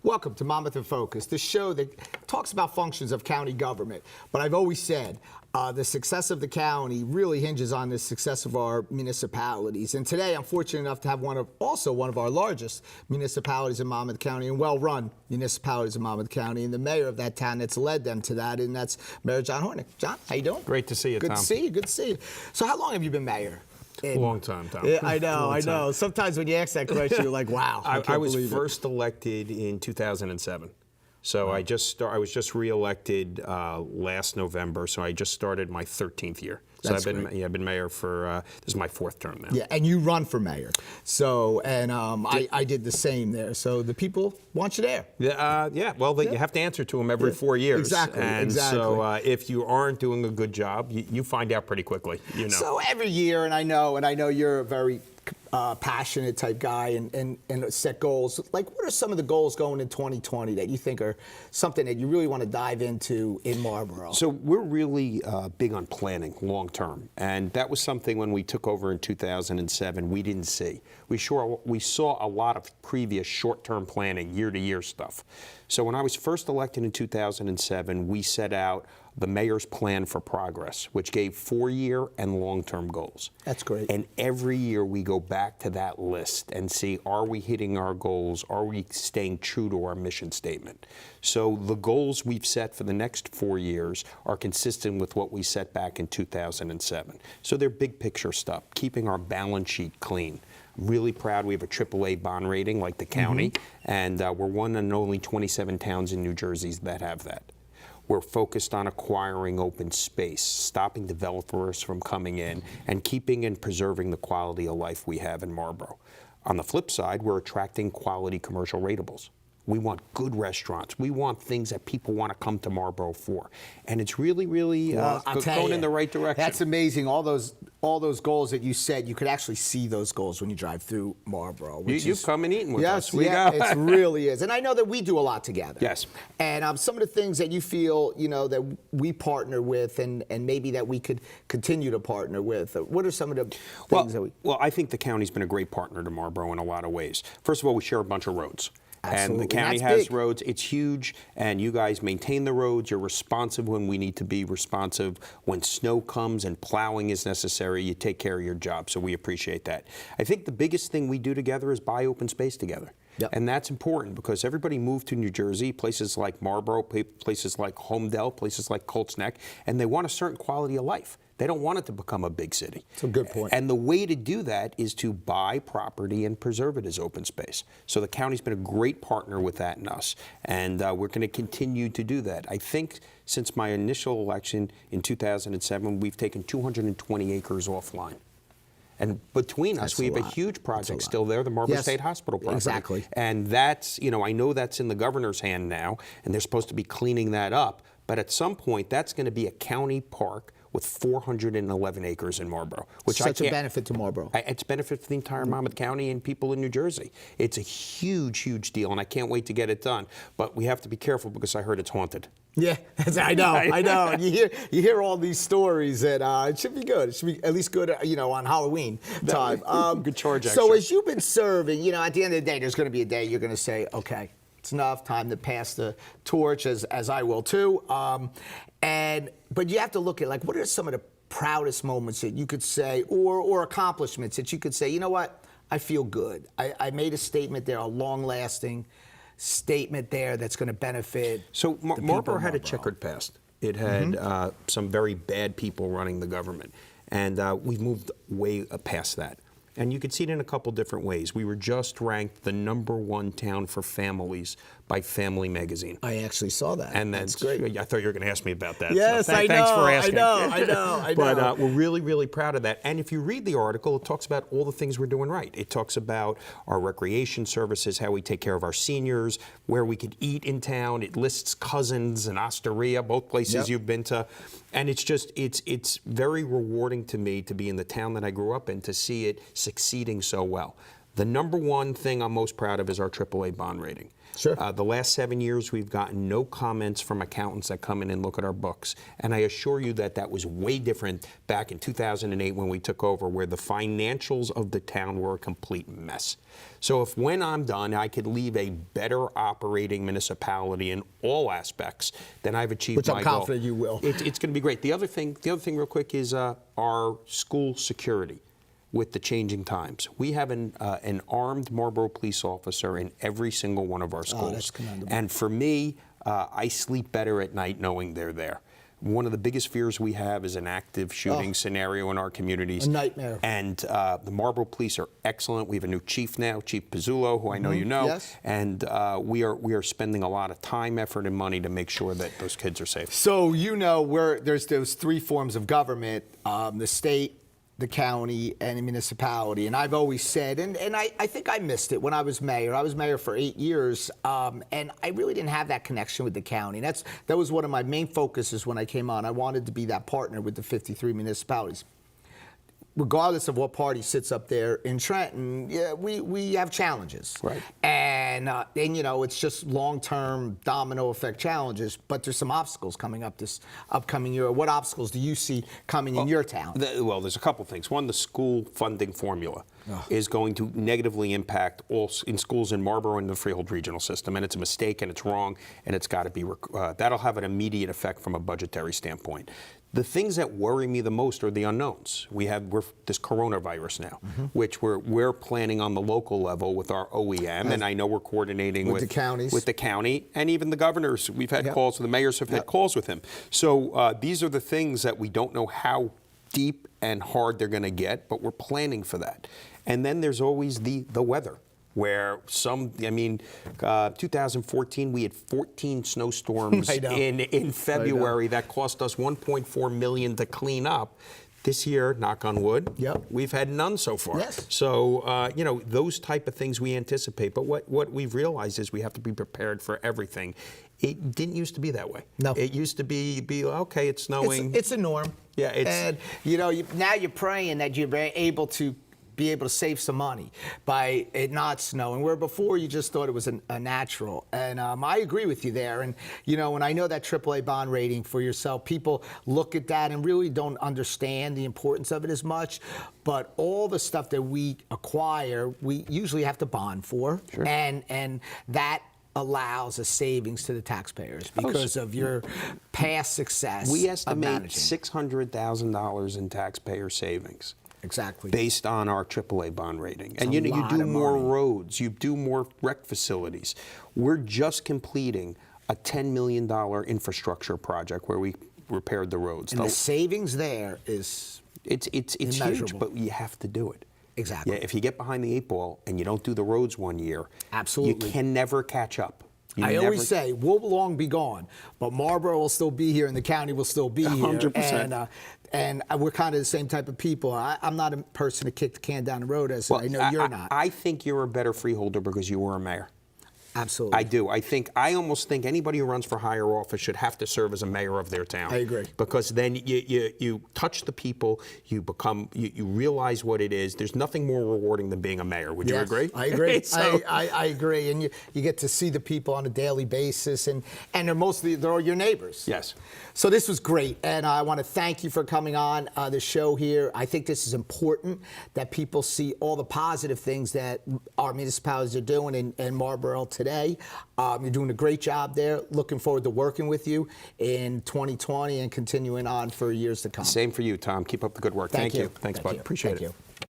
Welcome to Monmouth in Focus, the show that talks about functions of county government. But I've always said the success of the county really hinges on the success of our municipalities. And today I'm fortunate enough to have one of our largest municipalities in Monmouth County and well-run municipalities in Monmouth County, and the mayor of that town that's led them to that, and that's Mayor John Hornik. John, how you doing? Great to see you, Tom. Good to see you. Good to see you. So how long have you been mayor? Long time, Tom. Yeah, I know. Sometimes when you ask that question, you're like, wow. I was first elected in 2007. So I was just reelected last November, so I just started my 13th year. So I've been mayor for this is my 4th term now. Yeah, and you run for mayor. So I did the same there. So the people want you there. Yeah. Well, you have to answer to them every 4 years. Exactly. And so if you aren't doing a good job, you find out pretty quickly. You know. So every year, and I know you're a very passionate type guy and set goals. Like, what are some of the goals going in 2020 that you think are something that you really want to dive into in Marlboro? So we're really big on planning long term, and that was something when we took over in 2007 we didn't see. We saw a lot of previous short-term planning, year-to-year stuff. So when I was first elected in 2007, we set out the mayor's plan for progress, which gave 4-year and long-term goals. That's great. And every year we go back to that list and see, are we hitting our goals? Are we staying true to our mission statement? So the goals we've set for the next 4 years are consistent with what we set back in 2007. So they're big picture stuff, keeping our balance sheet clean. Really proud we have a AAA bond rating like the county, and we're one and only 27 towns in New Jersey that have that. We're focused on acquiring open space, stopping developers from coming in, and keeping and preserving the quality of life we have in Marlboro. On the flip side, we're attracting quality commercial ratables. We want good restaurants. We want things that people want to come to Marlboro for. And it's really, really going in the right direction. That's amazing. All those goals that you said, you could actually see those goals when you drive through Marlboro. You've come and eaten with us. It really is. And I know that we do a lot together. Yes. And some of the things that you feel, that we partner with and maybe that we could continue to partner with, what are some of the things that we... Well, I think the county's been a great partner to Marlboro in a lot of ways. First of all, we share a bunch of roads. Absolutely. And the county has roads. It's huge, and you guys maintain the roads. You're responsive when we need to be responsive. When snow comes and plowing is necessary, you take care of your job, so we appreciate that. I think the biggest thing we do together is buy open space together. Yep. And that's important because everybody moved to New Jersey, places like Marlboro, places like Homedale, places like Colts Neck, and they want a certain quality of life. They don't want it to become a big city. That's a good point. And the way to do that is to buy property and preserve it as open space. So the county's been a great partner with that and us, and we're going to continue to do that. I think since my initial election in 2007, we've taken 220 acres offline. And between us, we have a huge project still there, the Marlboro State Hospital property. Exactly. And that's, I know that's in the governor's hand now, and they're supposed to be cleaning that up. But at some point, that's going to be a county park with 411 acres in Marlboro. Which Such a benefit to Marlboro. It's a benefit for the entire Monmouth County and people in New Jersey. It's a huge, huge deal, and I can't wait to get it done. But we have to be careful because I heard it's haunted. Yeah, I know. And you hear all these stories, and it should be good. It should be at least good, on Halloween time. Good charge, So actually. as you've been serving, at the end of the day, there's going to be a day you're going to say, okay, it's enough, time to pass the torch, as I will too. But you have to look at, what are some of the proudest moments that you could say, or accomplishments that you could say, you know what, I feel good. I made a statement there, a long-lasting statement there that's going to benefit. So Marlboro had a checkered past. It had some very bad people running the government, and we've moved way past that. And you can see it in a couple different ways. We were just ranked the #1 town for families by Family Magazine. I actually saw that. And that's great. I thought you were going to ask me about that. Yes, so I know. Thanks for asking. I know. But we're really, really proud of that. And if you read the article, it talks about all the things we're doing right. It talks about our recreation services, how we take care of our seniors, where we could eat in town. It lists Cousins and Osteria, both places you've been to. And it's very rewarding to me to be in the town that I grew up in, to see it succeeding so well. The number one thing I'm most proud of is our AAA bond rating. Sure. The last 7 years, we've gotten no comments from accountants that come in and look at our books. And I assure you that that was way different back in 2008 when we took over, where the financials of the town were a complete mess. So if when I'm done, I could leave a better operating municipality in all aspects, then I've achieved Which my I'm goal. confident you will. It's going to be great. The other thing real quick is our school security. With the changing times, we have an armed Marlboro police officer in every single one of our schools. That's commendable. And for me, I sleep better at night knowing they're there. One of the biggest fears we have is an active shooting scenario in our communities. A nightmare. And the Marlboro police are excellent. We have a new chief now, Chief Pizzullo, who I know you know. Yes. And we are spending a lot of time, effort, and money to make sure that those kids are safe. So there's those three forms of government: the state, the county, and the municipality. And I've always said, and I think I missed it when I was mayor. I was mayor for 8 years, and I really didn't have that connection with the county. That was one of my main focuses when I came on. I wanted to be that partner with the 53 municipalities. Regardless of what party sits up there in Trenton, we have challenges. Right. And it's just long-term domino effect challenges, but there's some obstacles coming up this upcoming year. What obstacles do you see coming in your town? Well, there's a couple things. One, the school funding formula is going to negatively impact all in schools in Marlboro and the Freehold regional system, and it's a mistake and it's wrong, and it's got to be, that'll have an immediate effect from a budgetary standpoint. The things that worry me the most are the unknowns. We're this coronavirus now, which we're planning on the local level with our OEM, and I know we're coordinating with the counties, with the county, and even the governors. We've had calls, the mayors have had calls with him. So these are the things that we don't know how deep and hard they're going to get, but we're planning for that. And then there's always the weather. Where 2014, we had 14 snowstorms in February that cost us $1.4 million to clean up. This year, knock on wood, we've had none so far. Yes. So, those type of things we anticipate. But what we've realized is we have to be prepared for everything. It didn't used to be that way. No. It used to be okay, it's snowing. It's a norm. Yeah. And, now you're praying that you're able to save some money by it not snowing, where before you just thought it was a natural. And I agree with you there. And, when I know that AAA bond rating for yourself, people look at that and really don't understand the importance of it as much. But all the stuff that we acquire, we usually have to bond for. Sure. And that allows a savings to the taxpayers because of your past success. We estimate of $600,000 in taxpayer savings. Exactly. Based on our AAA bond rating. And you do more roads, you do more rec facilities. We're just completing a $10 million infrastructure project where we repaired the roads. And the savings there is it's huge, but you have to do it. Exactly. Yeah, if you get behind the 8 ball and you don't do the roads 1 year, absolutely, you can never catch up. I always say, we'll long be gone, but Marlboro will still be here and the county will still be here. 100%. And we're kind of the same type of people. I'm not a person to kick the can down the road, as I know you're not. I think you're a better freeholder because you were a mayor. Absolutely. I do. I almost think anybody who runs for higher office should have to serve as a mayor of their town. I agree. Because then you touch the people, you realize what it is. There's nothing more rewarding than being a mayor. Would you agree? I agree. I agree. And you get to see the people on a daily basis, and they're all your neighbors. Yes. So this was great, and I want to thank you for coming on the show here. I think this is important that people see all the positive things that our municipalities are doing in Marlboro today. You're doing a great job there. Looking forward to working with you in 2020 and continuing on for years to come. Same for you, Tom. Keep up the good work. Thank you. Thanks, bud. Appreciate it. Thank you.